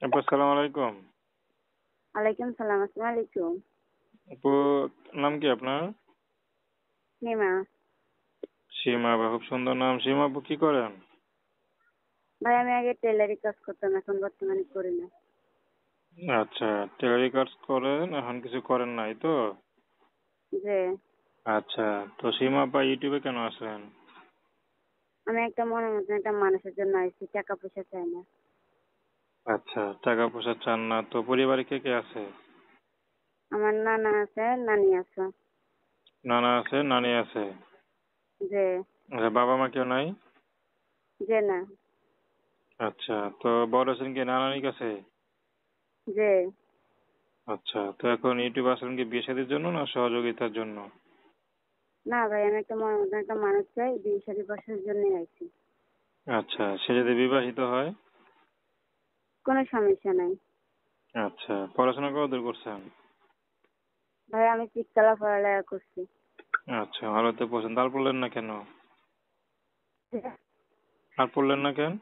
আপু আসসালামু আলাইকুম। ওয়ালাইকুম সালাম। আসসালামু আলাইকুম। আপু নাম কি আপনার? নিমা। সীমা আপা, খুব সুন্দর নাম। সীমা আপু কি করেন? ভাই আমি আগে টেলারি কাজ করতাম, এখন বর্তমানে করি না। আচ্ছা, টেলারি কাজ করেন, এখন কিছু করেন নাই তো? যে আচ্ছা, তো সীমা আপা ইউটিউবে কেন আসলেন? আমি একটা মনের মতন একটা মানুষের জন্য আইছি, টাকা পয়সা চাই না। আচ্ছা, টাকা পয়সা চান না তো? পরিবারে কে কে আছে? আমার নানা আছে, নানি আছে। নানা আছে, নানি আছে। যে আচ্ছা, বাবা মা কেউ নাই? যে না। আচ্ছা, তো বড় আছেন কি নানির কাছে? যে আচ্ছা, তো এখন ইউটিউবে আসলেন কি বিয়ে শাদীর জন্য না সহযোগিতার জন্য? না ভাই, আমি একটা মনের মতন একটা মানুষ চাই, বিয়ে শাদী বসার জন্যই আইছি। আচ্ছা, সে যদি বিবাহিত হয়? কোনো সমস্যা নাই। আচ্ছা, পড়াশোনা কতদূর করছেন? ভাই আমি চিকতলা পড়ালেখা করছি। আচ্ছা, ভালো তো পছন্দ। আর পড়লেন না কেন? যে আর পড়লেন না কেন?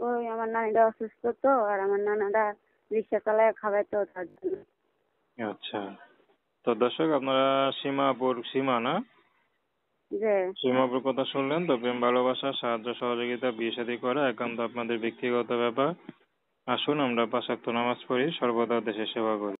ওই আমার নানিটা অসুস্থ তো, আর আমার নানাটা রিক্সা চালায় খাবার, তো তার জন্য। আচ্ছা, তো দর্শক আপনারা সীমাপুর সীমা না? যে সীমাপুর কথা শুনলেন তো। প্রেম ভালোবাসা সাহায্য সহযোগিতা বিয়ে শাদী করা একান্ত আপনাদের ব্যক্তিগত ব্যাপার। আসুন আমরা 5 ওয়াক্ত নামাজ পড়ি, সর্বদা দেশের সেবা করি।